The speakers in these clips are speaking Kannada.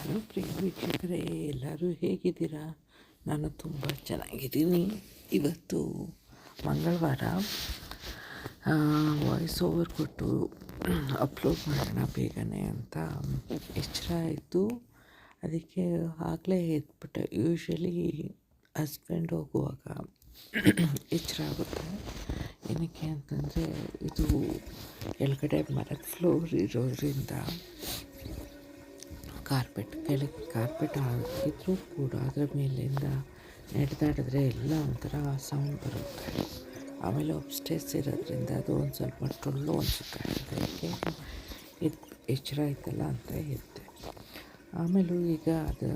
ಹಲೋ ಪ್ರಿಯ ವೀಕ್ಷಕರೇ, ಎಲ್ಲರೂ ಹೇಗಿದ್ದೀರಾ? ನಾನು ತುಂಬ ಚೆನ್ನಾಗಿದ್ದೀನಿ. ಇವತ್ತು ಮಂಗಳವಾರ ವಾಯ್ಸ್ ಓವರ್ ಕೊಟ್ಟು ಅಪ್ಲೋಡ್ ಮಾಡೋಣ ಬೇಗನೆ ಅಂತ ಎಚ್ಚರ ಆಯಿತು. ಅದಕ್ಕೆ ಆಗಲೇ ಎದ್ಬಿಟ್ಟೆ. ಯೂಶ್ವಲಿ ಹಸ್ಬೆಂಡ್ ಹೋಗುವಾಗ ಎಚ್ಚರ ಆಗುತ್ತೆ. ಏನಕ್ಕೆ ಅಂತಂದರೆ ಇದು ಕೆಳಗಡೆ ಮರದ ಫ್ಲೋರ್ ಇರೋದ್ರಿಂದ ಕಾರ್ಪೆಟ್ ಹಾಕಿದ್ರೂ ಕೂಡ ಅದರ ಮೇಲಿಂದ ನಡೆದಾಡಿದ್ರೆ ಎಲ್ಲ ಒಂಥರ ಸೌಂಡ್ ಬರುತ್ತೆ. ಆಮೇಲೆ ಅಪ್ಸ್ಟೇರ್ಸ್ ಇರೋದ್ರಿಂದ ಅದು ಒಂದು ಸ್ವಲ್ಪ ಟೊಳ್ಳು ಅನಿಸುತ್ತೆ. ಅದಕ್ಕೆ ಎಚ್ಚರ ಆಯ್ತಲ್ಲ ಅಂತ ಎದ್ದೆ. ಆಮೇಲೂ ಈಗ ಅದು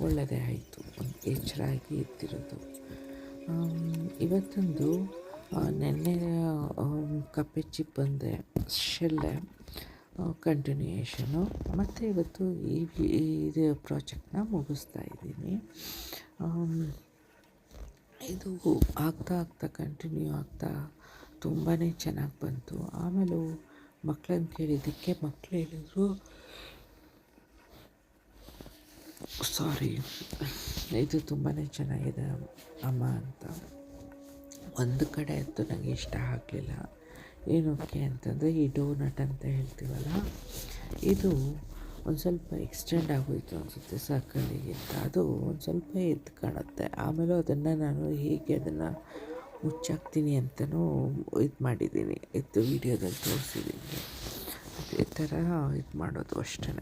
ಒಳ್ಳೆಯದೇ ಆಯಿತು, ಎಚ್ಚರ ಆಗಿ ಎದ್ದಿರೋದು. ಇವತ್ತೊಂದು ನೆನ್ನೆ ಕಪ್ಪೆ ಚಿಪ್ ಬಂದೆ ಶೆಲ್ಲೆ ಕಂಟಿನ್ಯೂಯೇಷನು. ಮತ್ತು ಇವತ್ತು ಇದು ಪ್ರಾಜೆಕ್ಟ್ನ ಮುಗಿಸ್ತಾ ಇದ್ದೀನಿ. ಇದು ಆಗ್ತಾ ಕಂಟಿನ್ಯೂ ಆಗ್ತಾ ತುಂಬಾ ಚೆನ್ನಾಗಿ ಬಂತು. ಆಮೇಲೂ ಮಕ್ಕಳನ್ನು ಕೇಳಿದ್ದಕ್ಕೆ ಮಕ್ಕಳು ಹೇಳಿದ್ರು, ಇದು ತುಂಬಾ ಚೆನ್ನಾಗಿದೆ ಅಮ್ಮ ಅಂತ. ಒಂದು ಕಡೆ ಅಂತೂ ನನಗೆ ಇಷ್ಟ ಆಗಲಿಲ್ಲ. ಏನಕ್ಕೆ ಅಂತಂದರೆ ಈ ಡೋನಟ್ ಅಂತ ಹೇಳ್ತೀವಲ್ಲ, ಇದು ಒಂದು ಸ್ವಲ್ಪ ಎಕ್ಸ್ಟೆಂಡ್ ಆಗೋಯಿತು ಅನಿಸುತ್ತೆ ಸರ್ಕಲಿಗಿಂತ. ಅದು ಒಂದು ಸ್ವಲ್ಪ ಎದ್ದು ಕಾಣುತ್ತೆ. ಆಮೇಲೆ ಅದನ್ನು ನಾನು ಹೇಗೆ ಅದನ್ನು ಮುಚ್ಚಾಕ್ತೀನಿ ಅಂತಲೂ ಇದು ಮಾಡಿದ್ದೀನಿ, ವೀಡಿಯೋದಲ್ಲಿ ತೋರಿಸಿದ್ದೀನಿ. ಅದೇ ಥರ ಇದು ಮಾಡೋದು ಅಷ್ಟೇ.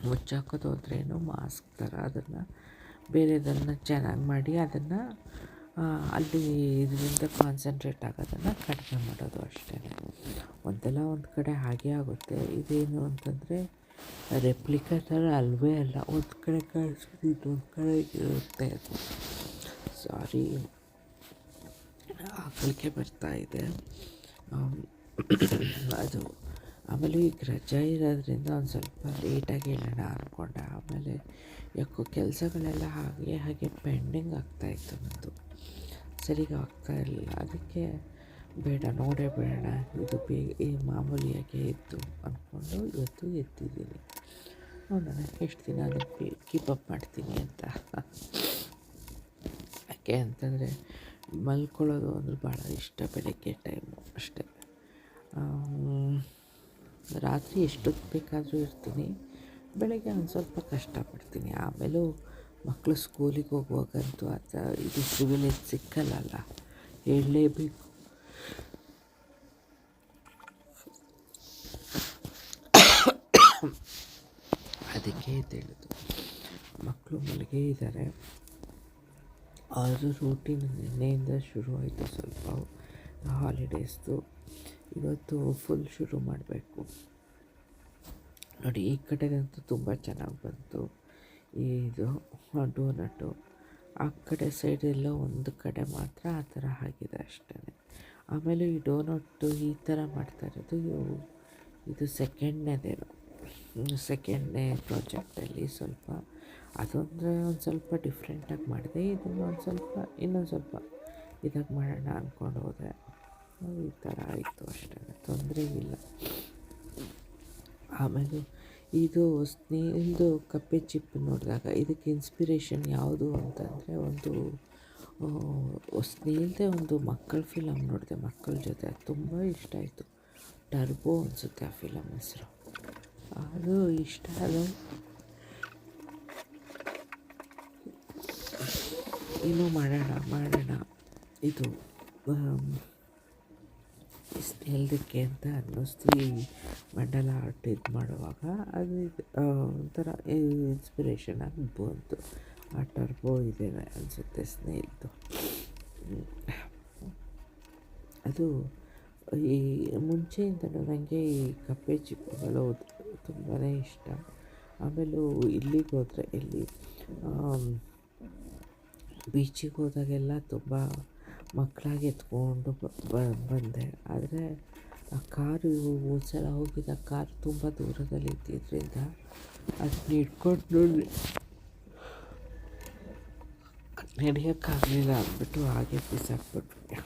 ಮುಚ್ಚಾಕೋದು ಹೋದ್ರೇನು ಮಾಸ್ಕ್ ಥರ ಅದನ್ನು ಬೇರೆದನ್ನು ಚೆನ್ನಾಗಿ ಮಾಡಿ ಅದನ್ನು ಅಲ್ಲಿ ಇದರಿಂದ ಕಾನ್ಸಂಟ್ರೇಟ್ ಆಗೋದನ್ನು ಕಡಿಮೆ ಮಾಡೋದು ಅಷ್ಟೇ. ಒಂದಲ್ಲ ಒಂದು ಕಡೆ ಹಾಗೆ ಆಗುತ್ತೆ. ಇದೇನು ಅಂತಂದರೆ ರೆಪ್ಲಿಕಾ ಥರ ಅಲ್ವೇ ಅಲ್ಲ. ಒಂದು ಕಡೆ ಕಾಣಿಸೋದು ಇನ್ನೊಂದು ಕಡೆ ಇರುತ್ತೆ. ಆಕಳಿಕೆ ಬರ್ತಾಯಿದೆ ಅದು. ಆಮೇಲೆ ಈಗ ರಜೆ ಇರೋದ್ರಿಂದ ಒಂದು ಸ್ವಲ್ಪ ಲೇಟಾಗಿ ಹೇಳೋಣ ಅಂದ್ಕೊಂಡೆ. ಆಮೇಲೆ ಯಾಕೋ ಕೆಲಸಗಳೆಲ್ಲ ಹಾಗೆ ಪೆಂಡಿಂಗ್ ಆಗ್ತಾಯಿತ್ತು. ನನ್ನದು ಸರಿಗೆ ಆಗ್ತಾ ಇರಲಿಲ್ಲ. ಅದಕ್ಕೆ ಬೇಡ, ನೋಡೇ ಬಿಡೋಣ, ಇದು ಈ ಮಾಮೂಲಿಯಾಗೆ ಇತ್ತು ಅಂದ್ಕೊಂಡು ಇವತ್ತು ಎದ್ದಿದ್ದೀನಿ. ನೋಡೋಣ ಎಷ್ಟು ದಿನ ಅದಕ್ಕೆ ಕೀಪಪ್ ಮಾಡ್ತೀನಿ ಅಂತ. ಯಾಕೆ ಅಂತಂದರೆ ಮಲ್ಕೊಳ್ಳೋದು ಅಂದ್ರೆ ಭಾಳ ಇಷ್ಟ. ಬೆಳಗ್ಗೆ ಟೈಮು ಅಷ್ಟೇ. ರಾತ್ರಿ ಎಷ್ಟೊತ್ತು ಬೇಕಾದರೂ ಇರ್ತೀನಿ. ಬೆಳಗ್ಗೆ ಒಂದು ಸ್ವಲ್ಪ ಕಷ್ಟಪಡ್ತೀನಿ. ಆಮೇಲೂ ಮಕ್ಕಳು ಸ್ಕೂಲಿಗೆ ಹೋಗುವಾಗಂತೂ ಇದು ಪ್ರಿವಿಲೇಜ್ ಸಿಕ್ಕಲ್ಲ, ಹೇಳಲೇಬೇಕು. ಅದಕ್ಕೆ ಹೇಳಿದ್ದು. ಮಕ್ಕಳು ಮಲಗೇ ಇದ್ದಾರೆ. ಆದರೂ ರೂಟೀನ್ ನಿನ್ನೆಯಿಂದ ಶುರುವಾಯಿತು. ಸ್ವಲ್ಪ ಹಾಲಿಡೇಸ್ದು ಇವತ್ತು ಫುಲ್ ಶುರು ಮಾಡಬೇಕು. ನೋಡಿ, ಈ ಕಡೆಗಂತೂ ತುಂಬ ಚೆನ್ನಾಗಿ ಬಂತು ಇದು ಡೋನಟ್ಟು. ಆ ಕಡೆ ಸೈಡೆಲ್ಲ ಒಂದು ಕಡೆ ಮಾತ್ರ ಆ ಥರ ಆಗಿದೆ ಅಷ್ಟೇ. ಆಮೇಲೆ ಈ ಡೋನಟ್ಟು ಈ ಥರ ಮಾಡ್ತಾ ಇರೋದು ಇದು ಸೆಕೆಂಡ್ನೇ ಪ್ರಾಜೆಕ್ಟಲ್ಲಿ ಸ್ವಲ್ಪ ಅದೊಂದರೆ ಒಂದು ಸ್ವಲ್ಪ ಡಿಫ್ರೆಂಟಾಗಿ ಮಾಡಿದೆ. ಇದನ್ನು ಇನ್ನೊಂದು ಸ್ವಲ್ಪ ಇದಾಗಿ ಮಾಡೋಣ ಅಂದ್ಕೊಂಡು ಹೋದೆ. ಈ ಥರ ಆಯಿತು ಅಷ್ಟೇ, ತೊಂದರೆ ಇಲ್ಲ. ಆಮೇಲೆ ಇದು ಸ್ನೇಹಿಲ್ದು ಕಪ್ಪೆ ಚಿಪ್ ನೋಡಿದಾಗ ಇದಕ್ಕೆ ಇನ್ಸ್ಪಿರೇಷನ್ ಯಾವುದು ಅಂತಂದರೆ, ಒಂದು ಸ್ನೇಹಿಲ್ದೆ ಒಂದು ಮಕ್ಕಳ ಫಿಲಮ್ ನೋಡಿದೆ ಮಕ್ಕಳ ಜೊತೆ. ಅದು ತುಂಬ ಇಷ್ಟ ಆಯಿತು. ಟರ್ಬೋ ಅನಿಸುತ್ತೆ ಆ ಫಿಲಮ್ ಹೆಸರು. ಅದು ಇಷ್ಟ. ಅದು ಇನ್ನೂ ಮಾಡೋಣ ಇದು ಸ್ನೇಹಿಲ್ದಕ್ಕೆ ಅಂತ ಅನ್ನಿಸ್ತು. ಈ ಮಂಡಲ ಆರ್ಟ್ ಇದು ಮಾಡುವಾಗ ಅದು ಒಂಥರ ಇನ್ಸ್ಪಿರೇಷನ್ ಆಗಿ ಬಂತು. ಆ ಟರ್ಬೋ ಇದೆ ಅನಿಸುತ್ತೆ ಸ್ನೇಹಿಲ್ದು. ಅದು ಈ ಮುಂಚೆಯಿಂದಲೂ ನನಗೆ ಈ ಕಪ್ಪೆ ಚಿಪ್ಪುಗಳು ತುಂಬಾ ಇಷ್ಟ. ಆಮೇಲೂ ಇಲ್ಲಿಗೆ ಹೋದರೆ ಬೀಚಿಗೆ ಹೋದಾಗೆಲ್ಲ ತುಂಬ ಮಕ್ಕಳಾಗಿ ಎತ್ಕೊಂಡು ಬಂದೆ. ಆದರೆ ಆ ಕಾರು ಒಂದ್ಸಲ ಹೋಗಿದ್ದ ಕಾರು ತುಂಬ ದೂರದಲ್ಲಿ ಇದ್ದಿದ್ದರಿಂದ ಅದನ್ನ ಹಿಡ್ಕೊಂಡು ನಡೆಯೋಕ್ಕಾಗಲಿಲ್ಲ ಅಂದ್ಬಿಟ್ಟು ಹಾಗೆ ಬಿಸಾಕ್ಬಿಟ್ವಿ.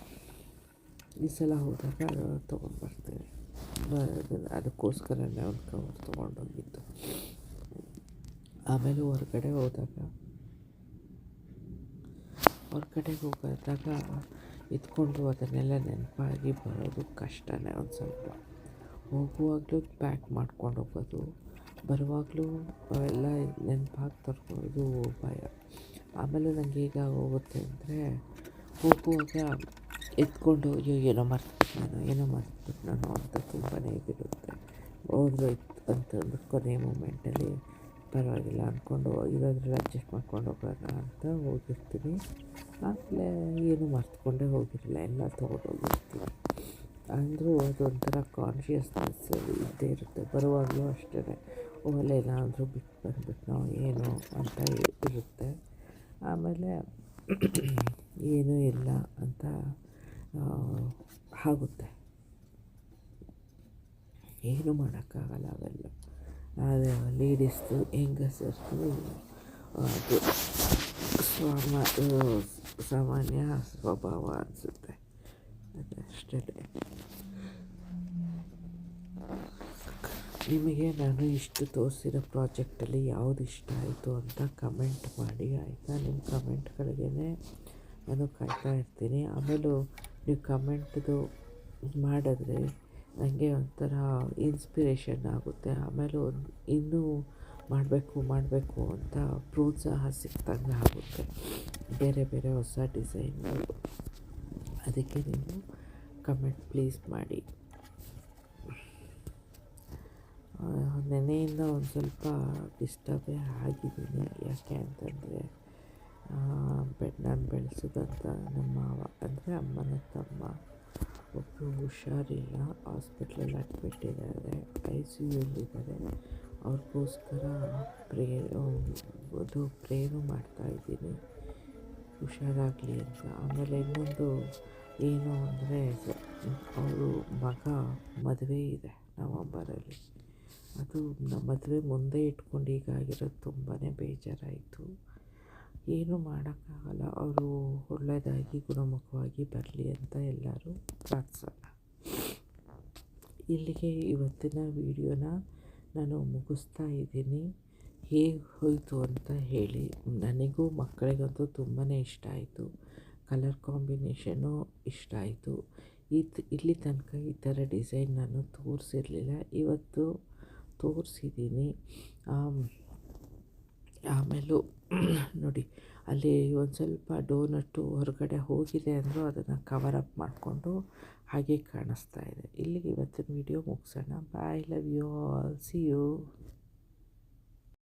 ಈ ಸಲ ಹೋದಾಗ ತೊಗೊಂಡ್ಬರ್ತೀನಿ. ಅದಕ್ಕೋಸ್ಕರನೇ ಒಂದು ಕವರ್ ತೊಗೊಂಡೋಗಿದ್ದು. ಆಮೇಲೆ ಹೊರಗಡೆಗೆ ಹೋಗೋದಾಗ ಎತ್ಕೊಂಡು ಅದನ್ನೆಲ್ಲ ನೆನಪಾಗಿ ಬರೋದು ಕಷ್ಟನೇ ಒಂದು ಸ್ವಲ್ಪ. ಹೋಗುವಾಗಲೂ ಪ್ಯಾಕ್ ಮಾಡ್ಕೊಂಡು ಹೋಗೋದು, ಬರುವಾಗಲೂ ಅವೆಲ್ಲ ನೆನಪಾಗಿ ತರ್ಕೊಳ್ಳೋದು ಭಯ. ಆಮೇಲೆ ನನಗೆ ಈಗ ಹೋಗುತ್ತೆ ಅಂದರೆ ಹೋಗುವಾಗ ಎತ್ಕೊಂಡು ಏನೋ ಮರ್ತ್ಬಿಟ್ಟು ನಾನು ಅಂತ ತುಂಬಾ ಇದಿರುತ್ತೆ. ಹೋದ್ರೋಯ್ತು ಅಂತಂದು ಕೊನೆ ಮೂಮೆಂಟಲ್ಲಿ ಪರವಾಗಿಲ್ಲ ಅಂದ್ಕೊಂಡು ಇರೋದ್ರಲ್ಲಿ ಅಡ್ಜಸ್ಟ್ ಮಾಡ್ಕೊಂಡು ಹೋಗೋಣ ಅಂತ ಹೋಗಿರ್ತೀನಿ. ಆಮೇಲೆ ಏನು ಮರ್ತ್ಕೊಂಡೇ ಹೋಗಿರಲಿಲ್ಲ, ಎಲ್ಲ ತೊಗೊಂಡೋಗಿರ್ತೀನಿ. ಅಂದರೂ ಅದೊಂಥರ ಕಾನ್ಷಿಯಸ್ನೆಸ್ಸಲ್ಲಿ ಇದ್ದೇ ಇರುತ್ತೆ. ಬರುವಾಗಲೂ ಅಷ್ಟೇ ಅಲ್ಲೇನಾದರೂ ಬಿಟ್ಟು ಬಂದುಬಿಟ್ನೋ ಏನೋ ಅಂತ ಇರುತ್ತೆ. ಆಮೇಲೆ ಏನೂ ಇಲ್ಲ ಅಂತ ಆಗುತ್ತೆ. ಏನೂ ಮಾಡೋಕ್ಕಾಗಲ್ಲ ಅವೆಲ್ಲ. ಅದೇ ಲೇಡೀಸ್ದು ಹೆಂಗಸರ್ದು ಅದು ಸಾಮಾನ್ಯ ಸ್ವಭಾವ ಅನಿಸುತ್ತೆ. ಅದಷ್ಟೇ. ನಿಮಗೆ ನಾನು ಇಷ್ಟು ತೋರಿಸಿರೋ ಪ್ರಾಜೆಕ್ಟಲ್ಲಿ ಯಾವುದು ಇಷ್ಟ ಆಯಿತು ಅಂತ ಕಮೆಂಟ್ ಮಾಡಿ, ಆಯಿತಾ? ನಿಮ್ಮ ಕಮೆಂಟ್ಗಳಿಗೇ ನಾನು ಕಾಯ್ತಾ ಇರ್ತೀನಿ. ಆಮೇಲೂ ನೀವು ಕಮೆಂಟ್ದು ಮಾಡಿದ್ರೆ ನನಗೆ ಒಂಥರ ಇನ್ಸ್ಪಿರೇಷನ್ ಆಗುತ್ತೆ. ಆಮೇಲೆ ಇನ್ನೂ ಮಾಡಬೇಕು ಅಂತ ಪ್ರೋತ್ಸಾಹ ಸಿಕ್ತಂಗೆ ಆಗುತ್ತೆ. ಬೇರೆ ಬೇರೆ ಹೊಸ ಡಿಸೈನ್ಗಳು. ಅದಕ್ಕೆ ನೀವು ಕಮೆಂಟ್ ಪ್ಲೀಸ್ ಮಾಡಿ. ನೆನೆಯಿಂದ ಒಂದು ಸ್ವಲ್ಪ ಡಿಸ್ಟರ್ಬೇ ಆಗಿದ್ದೀನಿ. ಯಾಕೆ ಅಂತಂದರೆ ನಾನು ಬೆಳೆಸಿದಂಥ ನಮ್ಮ ಮಾವ ಅಂದರೆ ಅಮ್ಮನ ತಮ್ಮ ಒಬ್ಬರು ಹುಷಾರಿಲ್ಲ, ಹಾಸ್ಪಿಟ್ಲಲ್ಲಿ ಅಡ್ಮಿಟ್ ಇದ್ದಾರೆ, ICUಲಿದ್ದಾರೆ. ಅವ್ರಿಗೋಸ್ಕರ ಪ್ರೇಯರು ಮಾಡ್ತಾಯಿದ್ದೀನಿ ಹುಷಾರಾಗಲಿ ಅಂತ. ಆಮೇಲೆ ಇನ್ನೊಂದು ಏನು ಅಂದರೆ ಅವರು ಮಗ ಮದುವೆ ಇದೆ ನವಂಬರಲ್ಲಿ. ಅದು ನಮ್ಮ ಮದುವೆ ಮುಂದೆ ಇಟ್ಕೊಂಡು ಹೀಗಾಗಿರೋದು ತುಂಬಾ ಬೇಜಾರಾಯಿತು. ಏನೂ ಮಾಡೋಕ್ಕಾಗಲ್ಲ. ಅವರು ಒಳ್ಳೆಯದಾಗಿ ಗುಣಮುಖವಾಗಿ ಬರಲಿ ಅಂತ ಎಲ್ಲರೂ ಪ್ರಾರ್ಥಿಸೋಣ. ಇಲ್ಲಿಗೆ ಇವತ್ತಿನ ವಿಡಿಯೋನ ನಾನು ಮುಗಿಸ್ತಾ ಇದ್ದೀನಿ. ಹೇಗೆ ಹೋಯಿತು ಅಂತ ಹೇಳಿ. ನನಗೂ ಮಕ್ಕಳಿಗಂತೂ ತುಂಬಾ ಇಷ್ಟ ಆಯಿತು. ಕಲರ್ ಕಾಂಬಿನೇಷನ್ನು ಇಷ್ಟ ಆಯಿತು. ಇಲ್ಲಿ ತನಕ ಈ ಥರ ಡಿಸೈನ್ ನಾನು ತೋರಿಸಿರಲಿಲ್ಲ, ಇವತ್ತು ತೋರಿಸಿದ್ದೀನಿ. ಆಮೇಲೂ ನೋಡಿ, ಅಲ್ಲಿ ಒಂದು ಸ್ವಲ್ಪ ಡೋನಟ್ಟು ಹೊರಗಡೆ ಹೋಗಿದೆ ಅಂದರೂ ಅದನ್ನು ಕವರ್ ಅಪ್ ಮಾಡಿಕೊಂಡು ಹಾಗೆ ಕಾಣಿಸ್ತಾ ಇದೆ. ಇಲ್ಲಿಗೆ ಇವತ್ತಿನ ವಿಡಿಯೋ ಮುಗಿಸೋಣ. Bye, love you all, see you.